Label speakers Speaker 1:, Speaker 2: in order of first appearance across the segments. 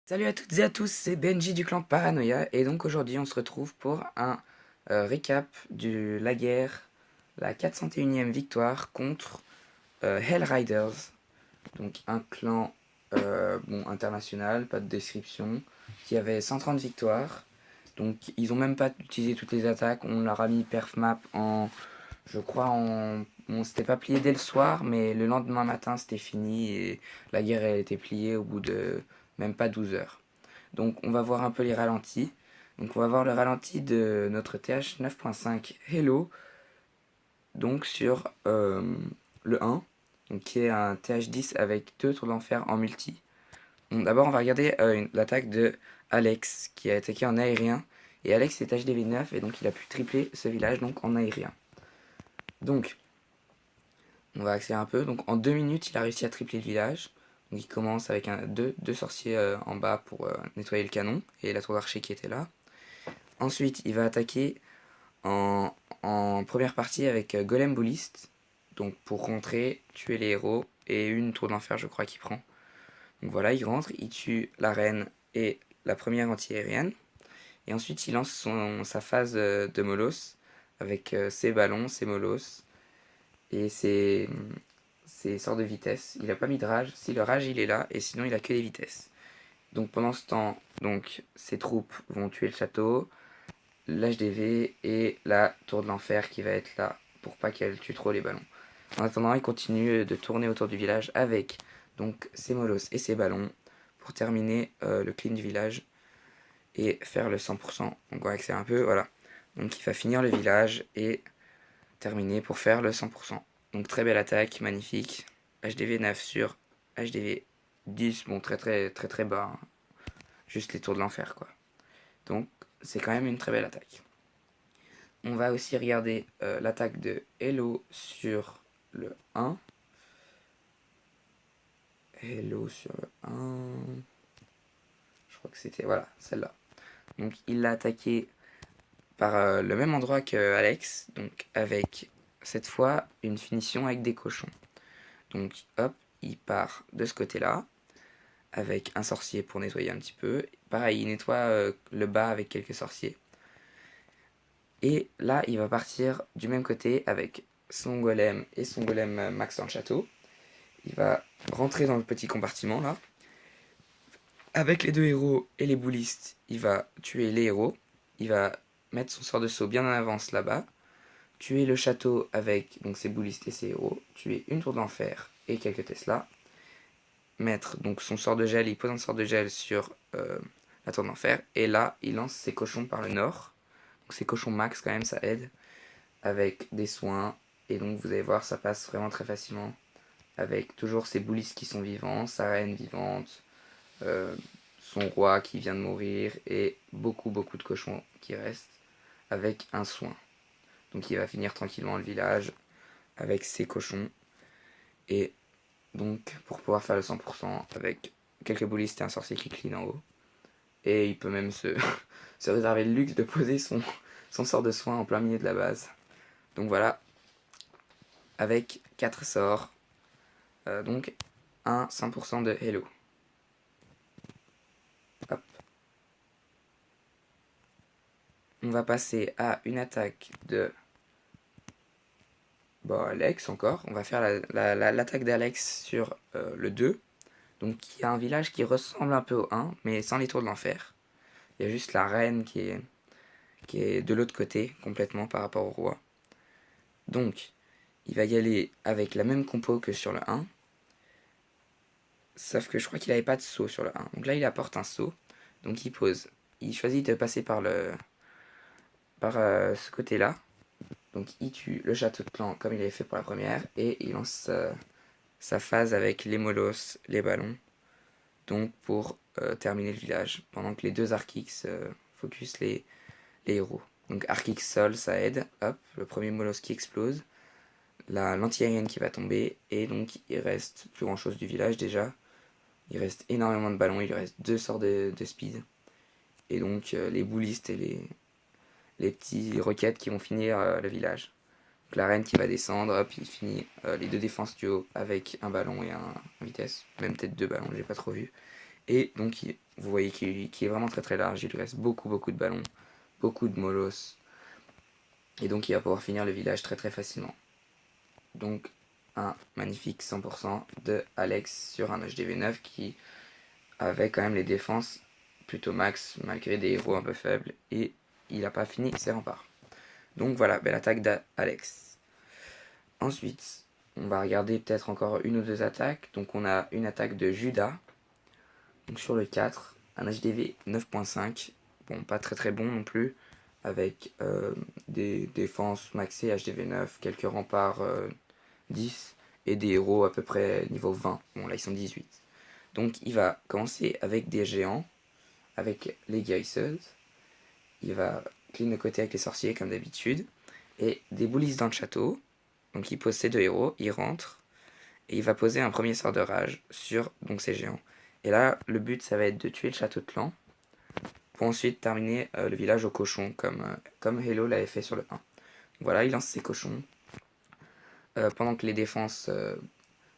Speaker 1: Salut à toutes et à tous, c'est Benji du clan Paranoia et donc aujourd'hui on se retrouve pour un récap de la guerre, la 401e victoire contre Hellriders, donc un clan international, pas de description, qui avait 130 victoires. Donc ils ont même pas utilisé toutes les attaques, on leur a mis perf map en, je crois on s'était pas plié dès le soir, mais le lendemain matin c'était fini et la guerre elle était pliée au bout de même pas 12 heures. Donc on va voir un peu les ralentis. Donc on va voir le ralenti de notre TH 9.5 Hello, donc sur le 1, donc qui est un TH10 avec 2 tours d'enfer en multi. D'abord on va regarder l'attaque de Alex qui a attaqué en aérien. Et Alex est HDV 9 et donc il a pu tripler ce village donc en aérien. Donc on va accélérer un peu. Donc en 2 minutes il a réussi à tripler le village. Donc il commence avec deux sorciers en bas pour nettoyer le canon et la tour d'archer qui était là. Ensuite, il va attaquer en, en première partie avec Golem Bouliste. Donc pour rentrer, tuer les héros. Et une tour d'enfer, je crois qu'il prend. Donc voilà, il rentre, il tue la reine et la première anti-aérienne. Et ensuite, il lance sa phase de Molos avec ses ballons, ses Molos et ses sorts de vitesse. Il n'a pas mis de rage. Si le rage, il est là. Et sinon, il a que des vitesses. Donc pendant ce temps, donc, ses troupes vont tuer le château, l'HDV et la tour de l'enfer qui va être là pour pas qu'elle tue trop les ballons. En attendant, il continue de tourner autour du village avec donc ses molosses et ses ballons pour terminer le clean du village et faire le 100%. Donc on va accélérer un peu, voilà. Donc il va finir le village et terminer pour faire le 100%. Donc très belle attaque, magnifique. HDV 9 sur HDV 10, bon très très très très bas, hein. Juste les tours de l'enfer quoi. Donc c'est quand même une très belle attaque. On va aussi regarder l'attaque de Hello sur le 1. Hello sur le 1. Je crois que c'était, voilà, celle-là. Donc il l'a attaqué par le même endroit que Alex, donc avec cette fois une finition avec des cochons. Donc hop, il part de ce côté-là avec un sorcier pour nettoyer un petit peu. Pareil, il nettoie le bas avec quelques sorciers. Et là, il va partir du même côté avec son golem et son golem max dans le château. Il va rentrer dans le petit compartiment là. Avec les deux héros et les boulistes, il va tuer les héros. Il va mettre son sort de saut bien en avance là-bas. Tuer le château avec donc ses boulistes et ses héros. Tuer une tour d'enfer et quelques Tesla. Mettre donc son sort de gel, il pose un sort de gel sur la tour d'enfer. Et là, il lance ses cochons par le nord. Donc ses cochons max quand même, ça aide. Avec des soins. Et donc vous allez voir, ça passe vraiment très facilement. Avec toujours ses boulistes qui sont vivants, sa reine vivante, euh, son roi qui vient de mourir et beaucoup de cochons qui restent avec un soin. Donc il va finir tranquillement le village avec ses cochons et donc pour pouvoir faire le 100% avec quelques boulistes et un sorcier qui clean en haut. Et il peut même se réserver le luxe de poser son sort de soin en plein milieu de la base. Donc voilà, avec 4 sorts, donc un 100% de Hello. Hop. On va passer à une attaque de Alex encore. On va faire l'attaque d'Alex sur le 2. Donc il y a un village qui ressemble un peu au 1, mais sans les tours de l'enfer. Il y a juste la reine qui est de l'autre côté, complètement par rapport au roi. Donc il va y aller avec la même compo que sur le 1. Sauf que je crois qu'il n'avait pas de saut sur le 1. Donc là il apporte un saut. Donc il pose. Il choisit de passer par ce côté-là. Donc il tue le château de clan comme il avait fait pour la première. Et il lance sa phase avec les molosses, les ballons. Donc pour terminer le village. Pendant que les deux Archix focus les héros. Donc Archix Sol ça aide. Hop, le premier molosse qui explose. L'anti-aérienne qui va tomber. Et donc il reste plus grand chose du village déjà. Il reste énormément de ballons. Il reste 2 sorts de speed. Et donc les boulistes et les petits roquettes qui vont finir le village. Donc la reine qui va descendre, hop, il finit les deux défenses du haut avec un ballon et un vitesse. Même peut-être 2 ballons, j'ai pas trop vu. Et donc vous voyez qu'il est vraiment très très large, il lui reste beaucoup de ballons, beaucoup de molosses, et donc il va pouvoir finir le village très très facilement. Donc un magnifique 100% de Alex sur un HDV9 qui avait quand même les défenses plutôt max malgré des héros un peu faibles, et il n'a pas fini ses remparts. Donc voilà, belle attaque d'Alex. Ensuite, on va regarder peut-être encore une ou deux attaques. Donc on a une attaque de Judas, donc sur le 4, un HDV 9.5, bon pas très très bon non plus, avec des défenses maxées HDV 9, quelques remparts 10 et des héros à peu près niveau 20. Bon là ils sont 18. Donc il va commencer avec des géants, avec les guérisseuses. Il va clean de côté avec les sorciers comme d'habitude. Et des boulisses dans le château. Donc il pose ses deux héros, il rentre. Et il va poser un premier sort de rage sur donc, ces géants. Et là, le but ça va être de tuer le château de clan. Pour ensuite terminer le village au cochon, comme Hello l'avait fait sur le 1. Voilà, il lance ses cochons. Pendant que les défenses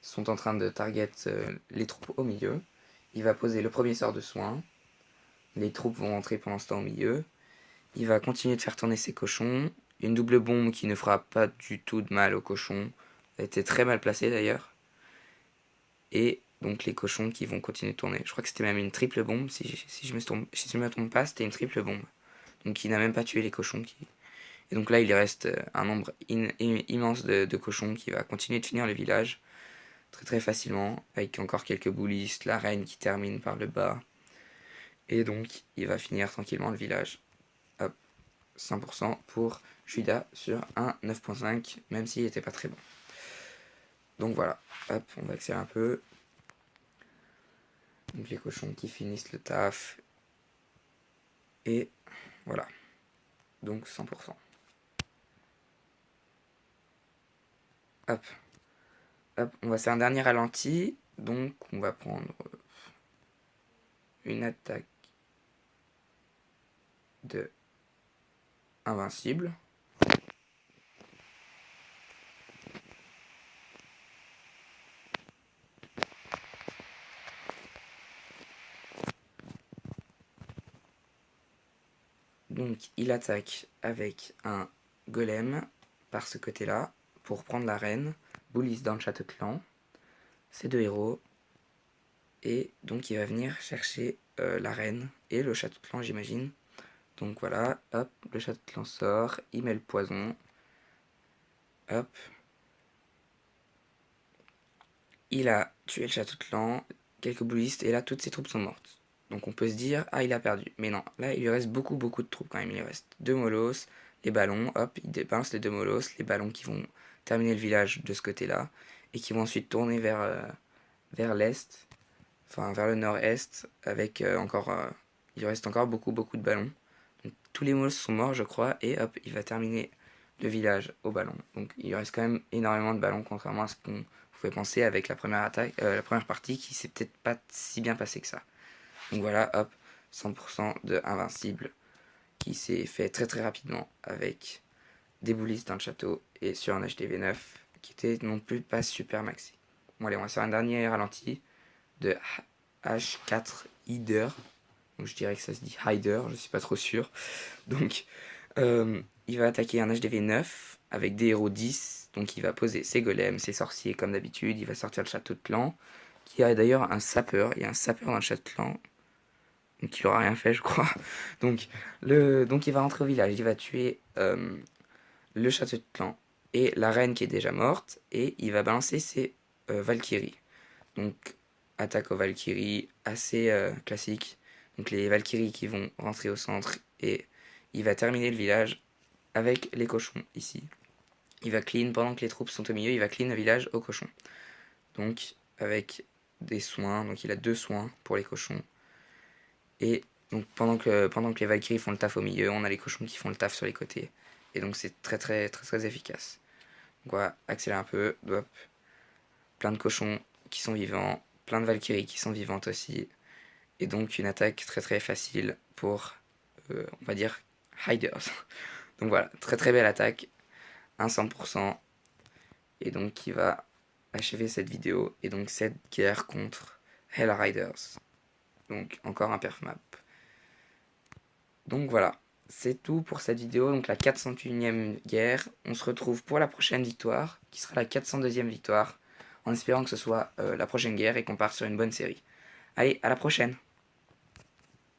Speaker 1: sont en train de target les troupes au milieu, il va poser le premier sort de soin. Les troupes vont rentrer pendant ce temps au milieu. Il va continuer de faire tourner ses cochons. Une double bombe qui ne fera pas du tout de mal aux cochons. Elle a été très mal placée d'ailleurs. Et donc les cochons qui vont continuer de tourner. Je crois que c'était même une triple bombe. Si je me trompe pas, c'était une triple bombe. Donc il n'a même pas tué les cochons. Et donc là, il reste un nombre immense de cochons qui va continuer de finir le village très très facilement. Avec encore quelques boulistes, la reine qui termine par le bas. Et donc il va finir tranquillement le village. Hop. 100% pour Judas sur un 9.5, même s'il n'était pas très bon. Donc voilà, hop, on va accélérer un peu. Donc les cochons qui finissent le taf. Et voilà, donc 100%. Hop, hop, on va faire un dernier ralenti. Donc on va prendre une attaque de invincible. Donc il attaque avec un golem par ce côté-là pour prendre la reine. Boulis dans le château de clan. Ces deux héros. Et donc il va venir chercher la reine et le château de clan, j'imagine. Donc voilà, hop, le château de clan sort, il met le poison. Hop. Il a tué le château de clan, quelques boulistes, et là toutes ses troupes sont mortes. Donc on peut se dire, ah il a perdu. Mais non, là il lui reste beaucoup de troupes quand même. Il lui reste deux molosses, les ballons, hop, il dépense les deux molosses, les ballons qui vont terminer le village de ce côté-là, et qui vont ensuite tourner vers l'est, enfin vers le nord-est, avec il reste encore beaucoup de ballons. Donc, tous les molosses sont morts je crois, et hop, il va terminer le village au ballon. Donc il reste quand même énormément de ballons, contrairement à ce qu'on pouvait penser avec la première attaque, la première partie qui s'est peut-être pas si bien passée que ça. Donc voilà, hop, 100% de invincible qui s'est fait très très rapidement avec des boulistes dans le château et sur un HDV9 qui était non plus pas super maxi. Bon allez, on va faire un dernier ralenti de H4 Hider. Donc je dirais que ça se dit Hider, je suis pas trop sûr. Donc il va attaquer un HDV 9 avec des héros 10. Donc il va poser ses golems, ses sorciers comme d'habitude. Il va sortir le château de clan. Qui a d'ailleurs un sapeur. Il y a un sapeur dans le château de clan. Donc il aura rien fait je crois. Donc il va rentrer au village. Il va tuer le château de clan et la reine qui est déjà morte. Et il va balancer ses Valkyries. Donc attaque aux Valkyries assez classique. Donc les Valkyries qui vont rentrer au centre et il va terminer le village avec les cochons ici. Il va clean pendant que les troupes sont au milieu, il va clean le village aux cochons. Donc avec des soins, donc il a 2 soins pour les cochons. Et donc pendant que les Valkyries font le taf au milieu, on a les cochons qui font le taf sur les côtés. Et donc c'est très efficace. Donc voilà, accélère un peu, hop. Plein de cochons qui sont vivants, plein de Valkyries qui sont vivantes aussi. Et donc une attaque très facile pour, on va dire, Hiders. Donc voilà, très belle attaque, un 100%. Et donc qui va achever cette vidéo et donc cette guerre contre Hell Riders. donc encore un perf map. Donc voilà, c'est tout pour cette vidéo, donc la 401e guerre. On se retrouve pour la prochaine victoire, qui sera la 402e victoire, en espérant que ce soit la prochaine guerre et qu'on parte sur une bonne série. Allez, à la prochaine!